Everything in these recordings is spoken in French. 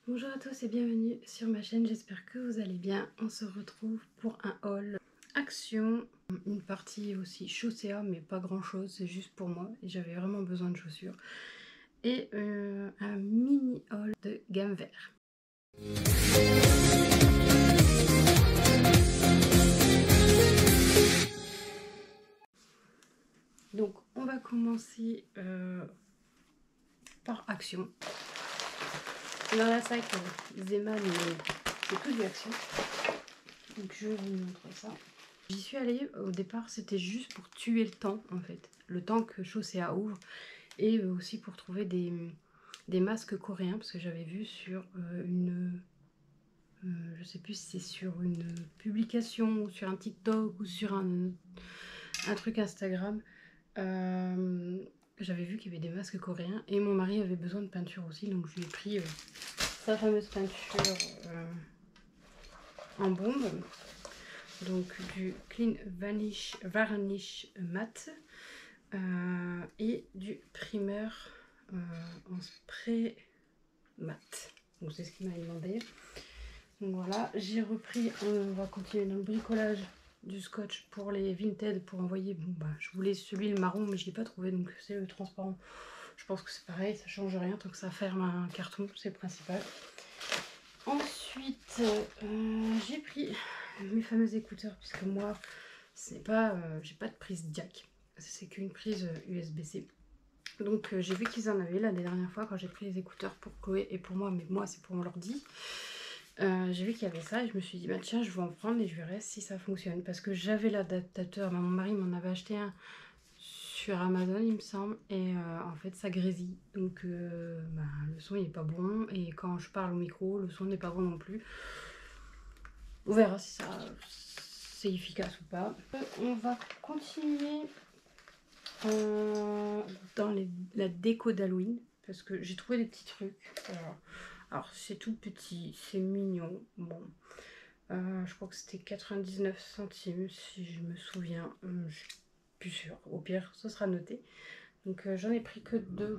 Bonjour à tous et bienvenue sur ma chaîne, j'espère que vous allez bien. On se retrouve pour un haul Action, une partie aussi chaussée mais pas grand chose, c'est juste pour moi et j'avais vraiment besoin de chaussures. Et un mini haul de gamme vert. Donc on va commencer par Action. Dans la sac Zeman, c'est tout du Action. Donc je vais vous montrer ça. J'y suis allée au départ, c'était juste pour tuer le temps en fait. Le temps que Chaussea ouvre. Et aussi pour trouver des masques coréens. Parce que j'avais vu sur je sais plus si c'est sur une publication ou sur un TikTok ou sur un truc Instagram. J'avais vu qu'il y avait des masques coréens. Et mon mari avait besoin de peinture aussi. Donc je lui ai pris sa fameuse peinture en bombe. Donc du Clean Varnish Matte et du primer en spray mat. Donc c'est ce qu'il m'a demandé. Donc voilà, j'ai repris, on va continuer dans le bricolage du scotch pour les Vinted pour envoyer. Bon bah je voulais celui le marron mais je l'ai pas trouvé, donc c'est le transparent. Je pense que c'est pareil, ça change rien tant que ça ferme un carton, c'est le principal. Ensuite j'ai pris mes fameux écouteurs puisque moi c'est pas j'ai pas de prise jack, c'est qu'une prise USB-C. Donc j'ai vu qu'ils en avaient la dernière fois quand j'ai pris les écouteurs pour Chloé et pour moi, mais moi c'est pour mon ordi. J'ai vu qu'il y avait ça et je me suis dit bah tiens je vais en prendre et je verrai si ça fonctionne. Parce que j'avais l'adaptateur, mon mari m'en avait acheté un sur Amazon il me semble. Et en fait ça grésille. Donc le son il est pas bon et quand je parle au micro le son n'est pas bon non plus. On verra si ça c'est efficace ou pas. On va continuer dans la déco d'Halloween parce que j'ai trouvé des petits trucs. Alors c'est tout petit, c'est mignon. Bon, je crois que c'était 99 centimes si je me souviens. Je suis plus sûre. Au pire, ce sera noté. Donc j'en ai pris que deux,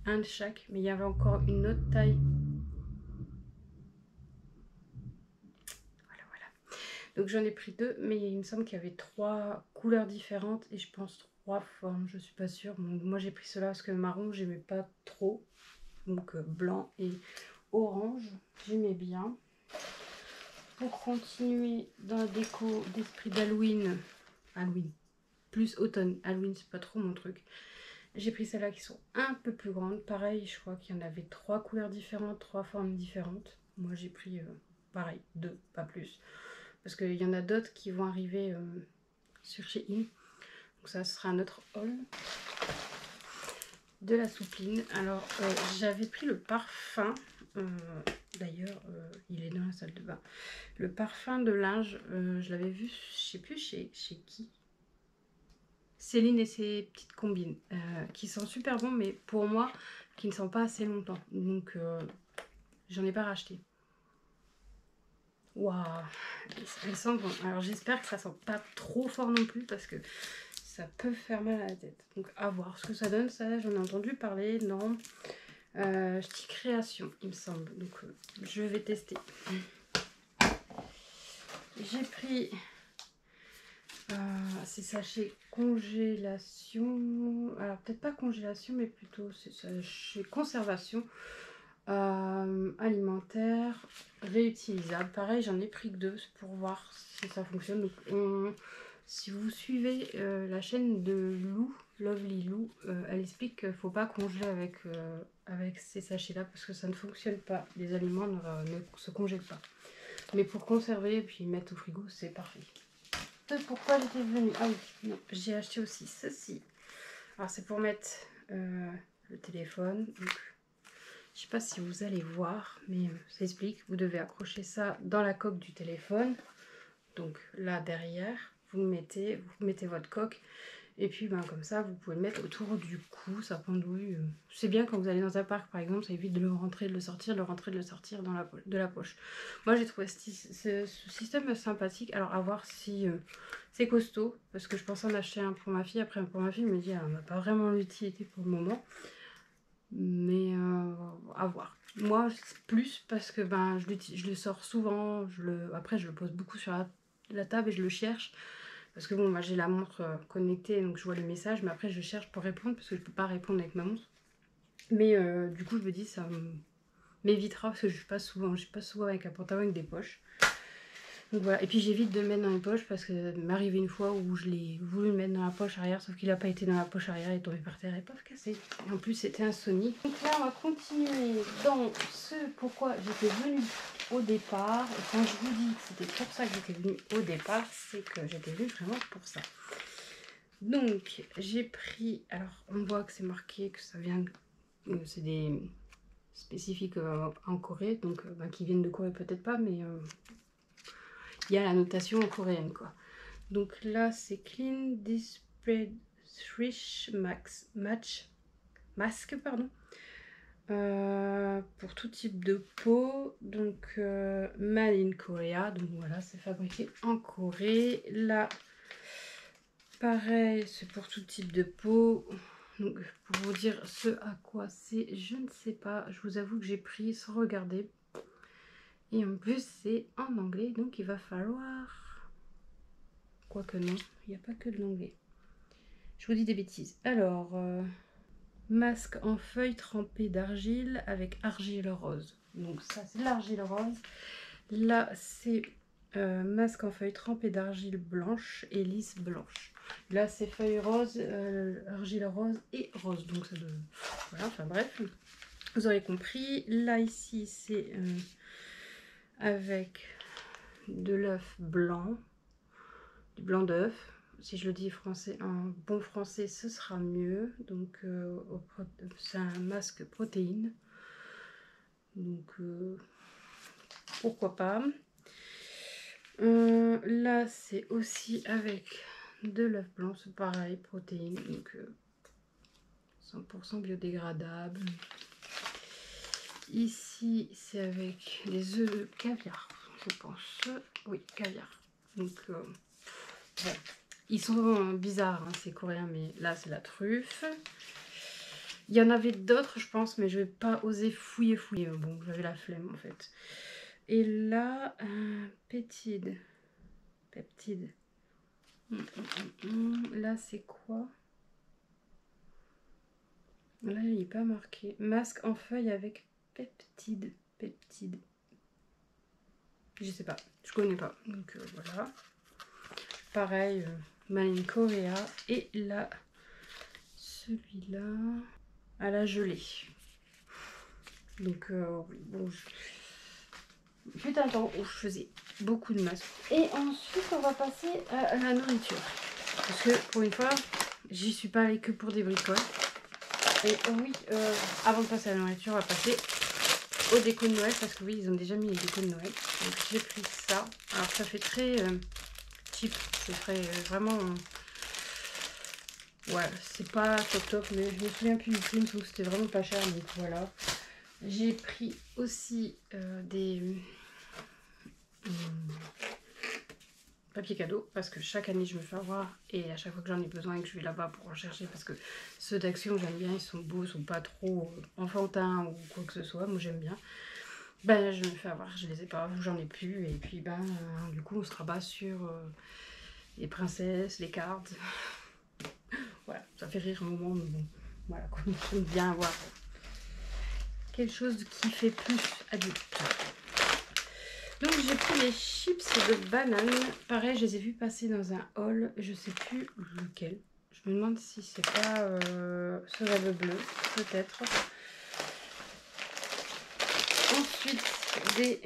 un de chaque. Mais il y avait encore une autre taille. Voilà. Donc j'en ai pris deux, mais il me semble qu'il y avait trois couleurs différentes et je pense trois formes. Je suis pas sûre. Donc, moi j'ai pris cela parce que marron j'aimais pas trop. Donc blanc et orange, j'aimais bien. Pour continuer dans la déco d'esprit d'Halloween, plus automne, Halloween c'est pas trop mon truc. J'ai pris celles-là qui sont un peu plus grandes. Pareil, je crois qu'il y en avait trois couleurs différentes, trois formes différentes. Moi j'ai pris pareil, deux, pas plus. Parce qu'il y en a d'autres qui vont arriver sur Shein. Donc ça sera un autre haul. De la soupline. Alors j'avais pris le parfum, d'ailleurs il est dans la salle de bain, le parfum de linge, je l'avais vu, je sais plus chez qui, Céline et ses petites combines, qui sont super bons mais pour moi qui ne sont pas assez longtemps, donc j'en ai pas racheté. Waouh, elles sentent bon. Alors j'espère que ça sent pas trop fort non plus parce que ça peut faire mal à la tête. Donc à voir ce que ça donne. Ça j'en ai entendu parler dans Ch'ti Création il me semble. Donc je vais tester. J'ai pris ces sachets congélation. Alors peut-être pas congélation mais plutôt ces sachets conservation alimentaire réutilisable. Pareil j'en ai pris que deux pour voir si ça fonctionne. Donc si vous suivez la chaîne de Lou, Lovely Lou, elle explique qu'il ne faut pas congeler avec ces sachets là parce que ça ne fonctionne pas. Les aliments ne se congèlent pas. Mais pour conserver et puis mettre au frigo, c'est parfait. Pourquoi j'étais venue? Ah oui, j'ai acheté aussi ceci. Alors c'est pour mettre le téléphone. Donc, je sais pas si vous allez voir, mais ça explique. Vous devez accrocher ça dans la coque du téléphone. Donc là derrière, vous mettez votre coque. Et puis comme ça, vous pouvez le mettre autour du cou, ça pendouille. C'est bien quand vous allez dans un parc par exemple, ça évite de le rentrer, de le sortir, de le rentrer, de le sortir dans la poche. Moi j'ai trouvé ce système sympathique. Alors à voir si c'est costaud, parce que je pensais en acheter un pour ma fille. Après pour ma fille, elle me dit elle n'a pas vraiment l'utilité pour le moment. Mais à voir. Moi, c'est plus parce que ben, je le sors souvent. Après, je le pose beaucoup sur la table et je le cherche. Parce que bon, moi j'ai la montre connectée, donc je vois les messages. Mais après, je cherche pour répondre parce que je peux pas répondre avec ma montre. Mais du coup, je me dis, ça m'évitera parce que je suis pas souvent avec un pantalon avec des poches. Donc voilà, et puis j'évite de le mettre dans les poches parce que m'est arrivé une fois où je l'ai voulu le mettre dans la poche arrière, sauf qu'il n'a pas été dans la poche arrière, il est tombé par terre et paf, cassé. Et en plus c'était un Sony. Donc là on va continuer dans ce pourquoi j'étais venue au départ. Et quand je vous dis que c'était pour ça que j'étais venue au départ, c'est que j'étais venue vraiment pour ça. Donc j'ai pris, alors on voit que c'est marqué que ça vient, c'est des spécifiques en Corée, donc qui viennent de Corée peut-être pas, mais il y a la notation en coréenne quoi. Donc là c'est Clean Display Thrish Masque pardon. Pour tout type de peau, donc made in Korea, donc voilà, c'est fabriqué en Corée. Là pareil, c'est pour tout type de peau. Donc pour vous dire ce à quoi c'est, je ne sais pas, je vous avoue que j'ai pris sans regarder. Et en plus c'est en anglais, donc il va falloir... Quoique non, il n'y a pas que de l'anglais. Je vous dis des bêtises. Alors, masque en feuille trempée d'argile avec argile rose. Donc ça c'est l'argile rose. Là c'est masque en feuille trempée d'argile blanche et lisse blanche. Là c'est feuille rose, argile rose et rose. Donc ça doit... Voilà, enfin bref. Vous aurez compris. Là ici c'est avec de l'œuf blanc. Du blanc d'œuf. Si je le dis français, en bon français, ce sera mieux. Donc, c'est un masque protéine. Donc, pourquoi pas. Là, c'est aussi avec de l'œuf blanc, c'est pareil, protéine. Donc, 100% biodégradable. Ici, c'est avec les œufs de caviar, je pense. Oui, caviar. Donc, bon. Ils sont bizarres, hein, ces coréens, mais là c'est la truffe. Il y en avait d'autres, je pense, mais je vais pas oser fouiller. Bon, j'avais la flemme en fait. Et là, peptide. Là, c'est quoi? Là, il n'est pas marqué. Masque en feuille avec peptide. Je sais pas, je connais pas. Donc voilà. Pareil, Made in Korea. Et là, celui-là, à la gelée. Donc, bon, fut un temps où je faisais beaucoup de masques. Et ensuite, on va passer à la nourriture. Parce que, pour une fois, j'y suis pas allée que pour des bricoles. Et oui, avant de passer à la nourriture, on va passer aux décos de Noël. Parce que oui, ils ont déjà mis les décos de Noël. Donc, j'ai pris ça. Alors, ça fait très cheap. C'est très vraiment... ouais, c'est pas top, mais je me souviens plus du prix, donc c'était vraiment pas cher, donc voilà. J'ai pris aussi des papiers cadeaux, parce que chaque année je me fais avoir, et à chaque fois que j'en ai besoin et que je vais là-bas pour en chercher, parce que ceux d'Action j'aime bien, ils sont beaux, ils sont pas trop enfantins ou quoi que ce soit, moi j'aime bien. Ben je me fais avoir, je les ai pas, j'en ai plus, et puis ben du coup on se rabat sur les princesses, les cartes. Voilà, ça fait rire un moment, mais bon, voilà, j'aime bien avoir quelque chose qui fait plus adulte. Donc j'ai pris les chips de banane. Pareil, je les ai vus passer dans un haul, je sais plus lequel. Je me demande si c'est pas ce rêve bleu, peut-être. Ensuite, des...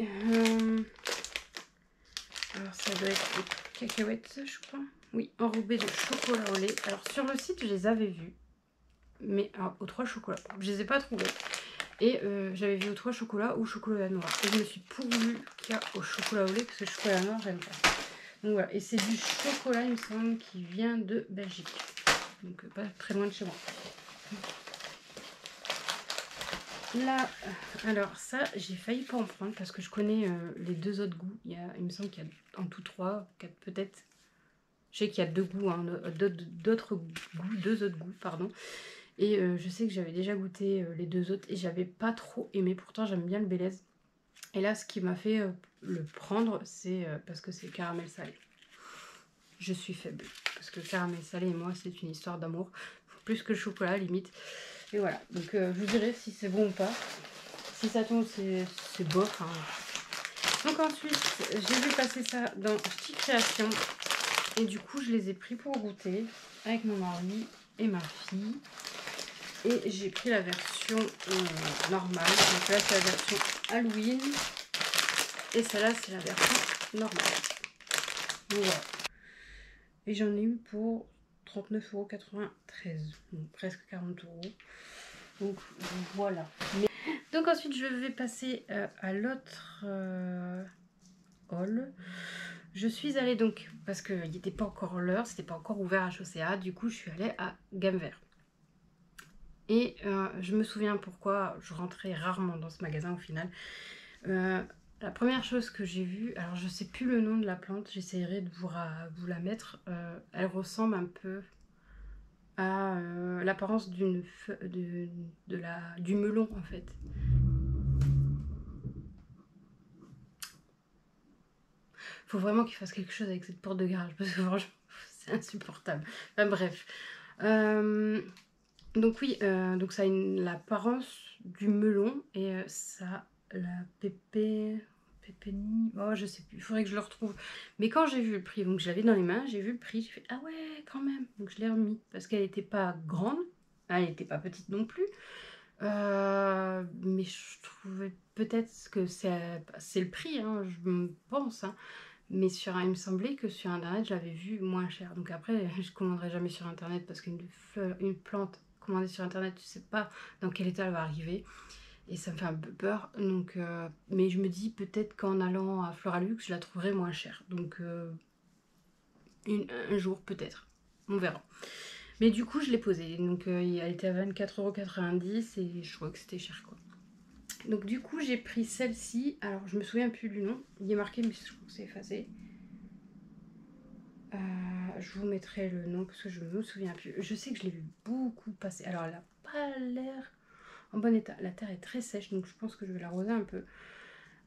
alors ça doit être des cacahuètes, je crois. Oui, enrobées de chocolat au lait. Alors sur le site, je les avais vus. Mais alors, aux 3 chocolats. Je les ai pas trouvés. Et j'avais vu aux 3 chocolats ou chocolat noir. Et je me suis pourvue qu'il y a au chocolat au lait, parce que le chocolat noir, j'aime pas. Donc voilà. Et c'est du chocolat, il me semble, qui vient de Belgique. Donc pas très loin de chez moi. Là, alors ça, j'ai failli pas en prendre parce que je connais les 2 autres goûts. Il me semble qu'il y a en tout 3, 4 peut-être. Je sais qu'il y a 2 goûts, hein, d'autres goûts, 2 autres goûts, pardon. Et je sais que j'avais déjà goûté les deux autres et j'avais pas trop aimé. Pourtant j'aime bien le Bélez. Et là ce qui m'a fait le prendre, c'est parce que c'est caramel salé. Je suis faible. Parce que caramel salé et moi c'est une histoire d'amour. Plus que le chocolat limite. Et voilà. Donc je vous dirai si c'est bon ou pas. Si ça tombe c'est bof. Hein. Donc ensuite j'ai vu passer ça dans Petit Création. Et du coup je les ai pris pour goûter avec mon mari et ma fille. Et j'ai pris la version normale. Donc là, c'est la version Halloween. Et celle-là, c'est la version normale. Donc voilà. Et j'en ai eu pour 39,93 €. Donc presque 40 €. Donc voilà. Donc ensuite, je vais passer à l'autre haul. Je suis allée donc, parce qu'il n'était pas encore l'heure, c'était pas encore ouvert à Chaussea. Du coup, je suis allée à Gamme Vert. Et je me souviens pourquoi je rentrais rarement dans ce magasin au final. La première chose que j'ai vue, alors je sais plus le nom de la plante, j'essaierai de vous la mettre. Elle ressemble un peu à l'apparence du melon en fait. Faut vraiment qu'il fasse quelque chose avec cette porte de garage parce que franchement c'est insupportable. Enfin bref. Donc oui, donc ça a l'apparence du melon et ça la pépénie, oh je sais plus, il faudrait que je le retrouve. Mais quand j'ai vu le prix, donc je l'avais dans les mains, j'ai vu le prix, j'ai fait ah ouais quand même, donc je l'ai remis parce qu'elle n'était pas grande, elle n'était pas petite non plus, mais je trouvais peut-être que c'est le prix, hein, je me pense, hein. Mais il me semblait que sur internet j'avais vu moins cher. Donc après je commanderai jamais sur internet parce qu'une plante commandée sur internet, tu sais pas dans quel état elle va arriver. Et ça me fait un peu peur. Donc, mais je me dis peut-être qu'en allant à Floralux, je la trouverai moins chère. Donc un jour peut-être. On verra. Mais du coup je l'ai posée. Donc elle était à 24,90 € et je trouvais que c'était cher quoi. Donc du coup j'ai pris celle-ci. Alors je me souviens plus du nom. Il est marqué mais je crois que c'est effacé. Je vous mettrai le nom parce que je ne me souviens plus. Je sais que je l'ai vu beaucoup passer. Alors elle n'a pas l'air en bon état. La terre est très sèche donc je pense que je vais l'arroser un peu.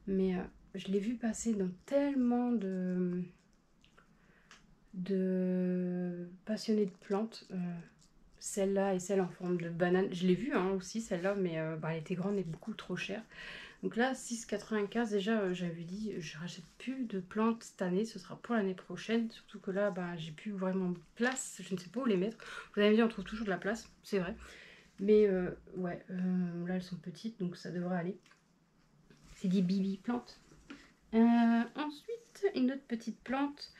Mais je l'ai vu passer dans tellement de passionnés de plantes. Celle-là et celle en forme de banane. Je l'ai vue hein, aussi celle-là mais elle était grande et beaucoup trop chère. Donc là 6,95 déjà j'avais dit je rachète plus de plantes cette année, ce sera pour l'année prochaine, surtout que là j'ai plus vraiment de place, je ne sais pas où les mettre. Vous avez dit on trouve toujours de la place, c'est vrai, mais ouais là elles sont petites donc ça devrait aller. C'est des bibi plantes. Ensuite une autre petite plante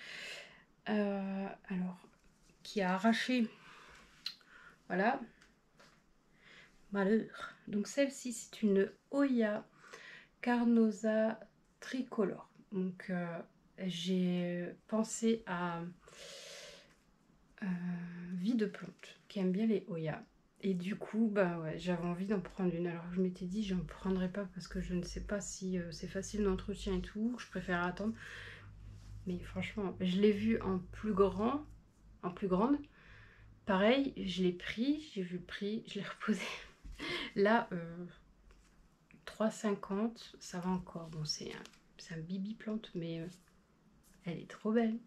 alors qui a arraché, voilà, malheur. Donc celle-ci c'est une Oya Carnosa tricolore. Donc j'ai pensé à Vie de plante qui aime bien les Oya. Et du coup, ouais, j'avais envie d'en prendre une. Alors je m'étais dit, j'en prendrai pas parce que je ne sais pas si c'est facile d'entretien et tout. Je préfère attendre. Mais franchement, je l'ai vue en plus grande. Pareil, je l'ai pris, j'ai vu le prix, je l'ai reposé. Là, 3,50, ça va encore. Bon, c'est un bibi plante, mais elle est trop belle.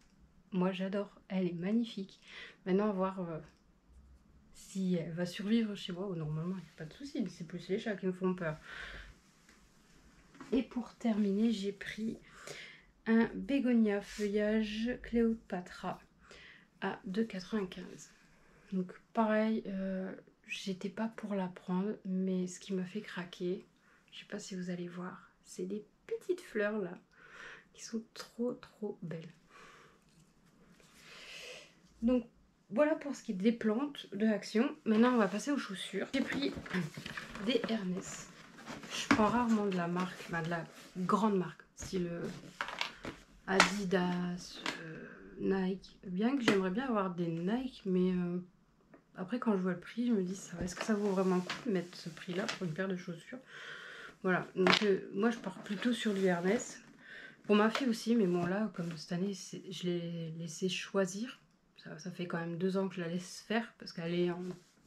Moi, j'adore. Elle est magnifique. Maintenant, à voir si elle va survivre chez moi. Normalement, il n'y a pas de souci, mais c'est plus les chats qui me font peur. Et pour terminer, j'ai pris un bégonia feuillage Cléopatra à 2,95 €. Donc pareil, j'étais pas pour la prendre, mais ce qui m'a fait craquer, je sais pas si vous allez voir, c'est des petites fleurs là qui sont trop belles. Donc voilà pour ce qui est des plantes de Action. Maintenant on va passer aux chaussures. J'ai pris des Hermès. Je prends rarement de la marque, de la grande marque, style Adidas, Nike. Bien que j'aimerais bien avoir des Nike, mais après quand je vois le prix, je me dis est-ce que ça vaut vraiment le coup de mettre ce prix là pour une paire de chaussures. Voilà, donc moi je pars plutôt sur du Hermès. Pour ma fille aussi, mais bon là, comme cette année, je l'ai laissé choisir. Ça fait quand même 2 ans que je la laisse faire parce qu'elle est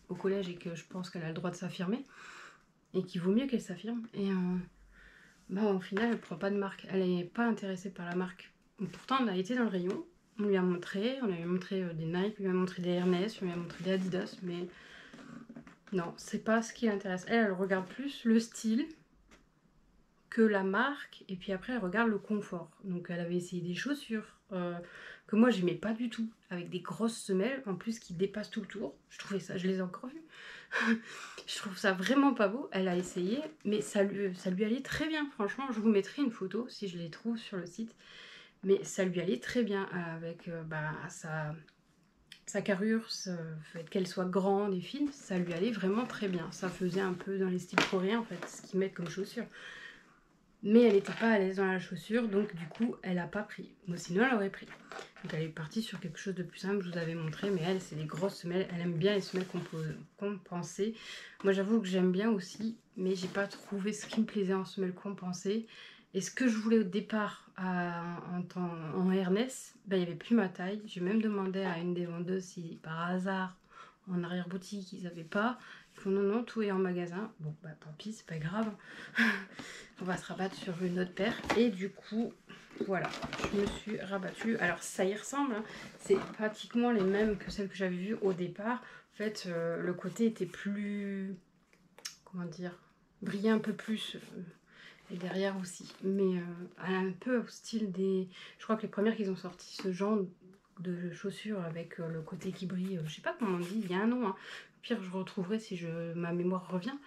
au collège et que je pense qu'elle a le droit de s'affirmer. Et qu'il vaut mieux qu'elle s'affirme. Et bah, au final, elle prend pas de marque. Elle n'est pas intéressée par la marque. Et pourtant, on a été dans le rayon. On lui a montré des Nike, on lui a montré des Ernest, on lui a montré des Adidas. Mais non, c'est pas ce qui l'intéresse. Elle regarde plus le style que la marque, et puis après elle regarde le confort. Donc elle avait essayé des chaussures que moi j'aimais pas du tout, avec des grosses semelles en plus qui dépassent tout le tour. Je trouvais ça, je les ai encore vues. Je trouve ça vraiment pas beau. Elle a essayé, mais ça lui allait très bien. Franchement, je vous mettrai une photo si je les trouve sur le site. Mais ça lui allait très bien avec sa carrure, le fait qu'elle soit grande et fine, ça lui allait vraiment très bien. Ça faisait un peu dans les styles coréens en fait, ce qu'ils mettent comme chaussures. Mais elle n'était pas à l'aise dans la chaussure, donc du coup, elle n'a pas pris. Moi, sinon, elle aurait pris. Donc, elle est partie sur quelque chose de plus simple, je vous avais montré, mais elle, c'est des grosses semelles. Elle aime bien les semelles compensées. Moi, j'avoue que j'aime bien aussi, mais j'ai pas trouvé ce qui me plaisait en semelles compensées. Et ce que je voulais au départ en Ernest, ben, il n'y avait plus ma taille. J'ai même demandé à une des vendeuses si par hasard, en arrière-boutique, ils n'avaient pas. Ils font non, non, tout est en magasin. Bon, bah tant pis, c'est pas grave. On va se rabattre sur une autre paire. Et du coup, voilà, je me suis rabattue. Alors, ça y ressemble. Hein. C'est pratiquement les mêmes que celles que j'avais vues au départ. En fait, le côté était plus... Comment dire, brillait un peu plus. Et derrière aussi. Mais un peu au style des... Je crois que les premières qu'ils ont sorti ce genre de chaussures avec le côté qui brille. Je sais pas comment on dit, il y a un nom. Hein. Au pire, je retrouverai si ma mémoire revient.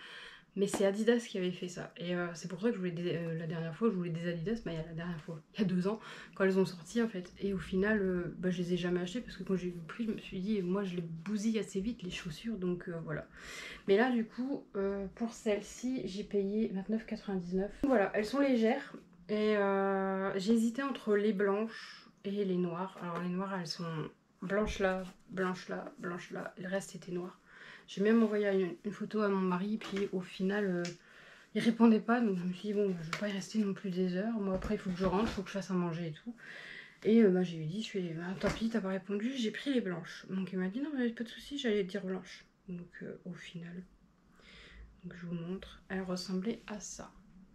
Mais c'est Adidas qui avait fait ça. Et c'est pour ça que je voulais la dernière fois, je voulais des Adidas, il y a la dernière fois, il y a 2 ans, quand elles ont sorti en fait. Et au final, bah, je les ai jamais achetées parce que quand j'ai vu le prix, je me suis dit, moi je les bousille assez vite les chaussures, donc voilà. Mais là du coup, pour celle-ci, j'ai payé 29,99 €. Voilà, elles sont légères. Et j'ai hésité entre les blanches et les noires. Alors les noires, elles sont blanches là, blanches là, blanches là, et le reste était noir. J'ai même envoyé une photo à mon mari, puis au final, il répondait pas. Donc je me suis dit, bon, bah, je vais pas y rester non plus des heures. Moi, après, il faut que je rentre, il faut que je fasse à manger et tout. Et bah, j'ai dit, bah, tant pis, t'as pas répondu, j'ai pris les blanches. Donc il m'a dit, non, mais pas de souci, j'allais te dire blanche. Donc au final, donc, je vous montre, elles ressemblaient à ça.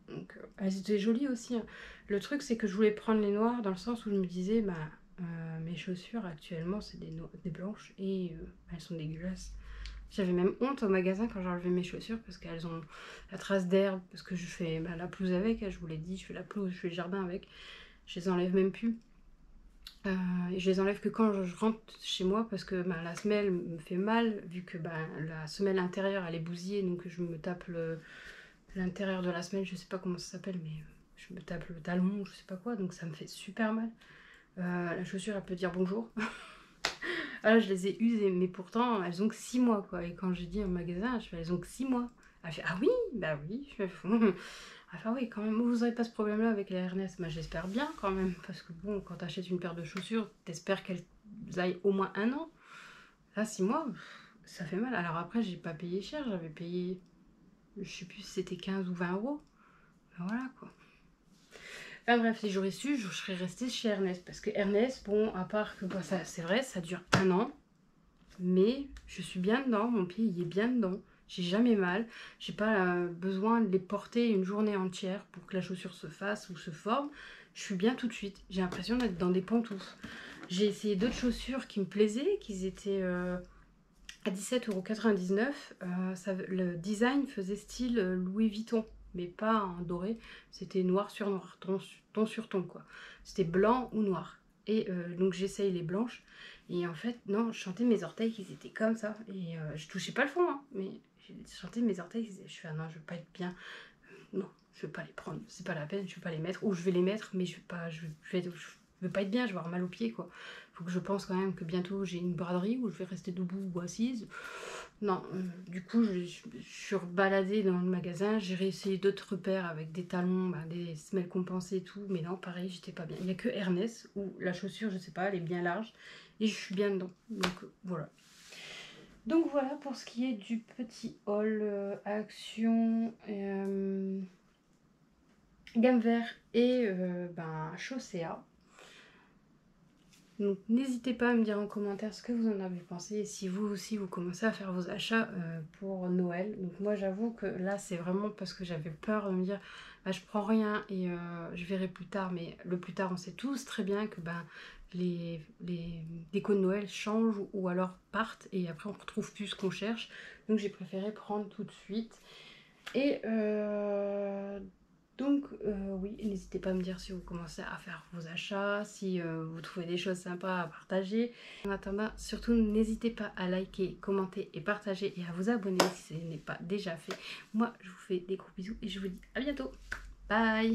Donc elles étaient jolies aussi. Hein. Le truc, c'est que je voulais prendre les noires dans le sens où je me disais, bah, mes chaussures actuellement, c'est des blanches et elles sont dégueulasses. J'avais même honte au magasin quand j'ai enlevé mes chaussures parce qu'elles ont la trace d'herbe, parce que je fais la pelouse avec, je vous l'ai dit, je fais la pelouse, je fais le jardin avec. Je les enlève même plus. Et je les enlève que quand je rentre chez moi parce que la semelle me fait mal, vu que la semelle intérieure elle est bousillée, donc je me tape l'intérieur de la semelle, je sais pas comment ça s'appelle, mais je me tape le talon, je sais pas quoi, donc ça me fait super mal. La chaussure elle peut dire bonjour. Ah, je les ai usées, mais pourtant elles ont que 6 mois quoi. Et quand j'ai dit au magasin, je fais elles ont que 6 mois. Elle fait ah oui, bah oui. Je fais, ah oui, quand même, vous n'aurez pas ce problème là avec les Ernest. Bah, j'espère bien quand même, parce que bon, quand tu achètes une paire de chaussures, t'espères qu'elles aillent au moins 1 an. Là, 6 mois, ça fait mal. Alors après, j'ai pas payé cher, j'avais payé, je sais plus si c'était 15 ou 20 €. Ben voilà quoi. Enfin bref, si j'aurais su, je serais restée chez Ernest. Parce que Ernest, bon, à part que c'est vrai, ça dure 1 an. Mais je suis bien dedans, mon pied il est bien dedans. J'ai jamais mal. J'ai pas besoin de les porter une journée entière pour que la chaussure se fasse ou se forme. Je suis bien tout de suite. J'ai l'impression d'être dans des pantoufles. J'ai essayé d'autres chaussures qui me plaisaient, qui étaient à 17,99 €. Le design faisait style Louis Vuitton, mais pas en doré. C'était noir sur noir, ton sur ton quoi. C'était blanc ou noir. Et donc j'essaye les blanches. Et en fait, non, je sentais mes orteils qui étaient comme ça. Et je touchais pas le fond, hein, mais je sentais mes orteils. Je fais, ah non, je veux pas être bien. Non, je veux pas les prendre. C'est pas la peine, je veux pas les mettre. Ou je vais les mettre, mais je veux pas être bien, je vais avoir mal aux pieds, quoi. Faut que je pense quand même que bientôt j'ai une braderie où je vais rester debout ou assise. Non, du coup, je suis rebaladée dans le magasin. J'ai réessayé d'autres paires avec des talons, des semelles compensées et tout. Mais non, pareil, j'étais pas bien. Il n'y a que Ernest où la chaussure, je sais pas, elle est bien large. Et je suis bien dedans. Donc voilà. Donc voilà pour ce qui est du petit haul Action, gamme vert et Chaussea. Donc n'hésitez pas à me dire en commentaire ce que vous en avez pensé et si vous aussi vous commencez à faire vos achats pour Noël. Donc moi j'avoue que là c'est vraiment parce que j'avais peur de me dire bah, je prends rien et je verrai plus tard. Mais le plus tard on sait tous très bien que les décos de Noël changent ou alors partent et après on ne retrouve plus ce qu'on cherche. Donc j'ai préféré prendre tout de suite. Et donc oui, n'hésitez pas à me dire si vous commencez à faire vos achats, si vous trouvez des choses sympas à partager. En attendant, surtout n'hésitez pas à liker, commenter et partager et à vous abonner si ce n'est pas déjà fait. Moi, je vous fais des gros bisous et je vous dis à bientôt. Bye!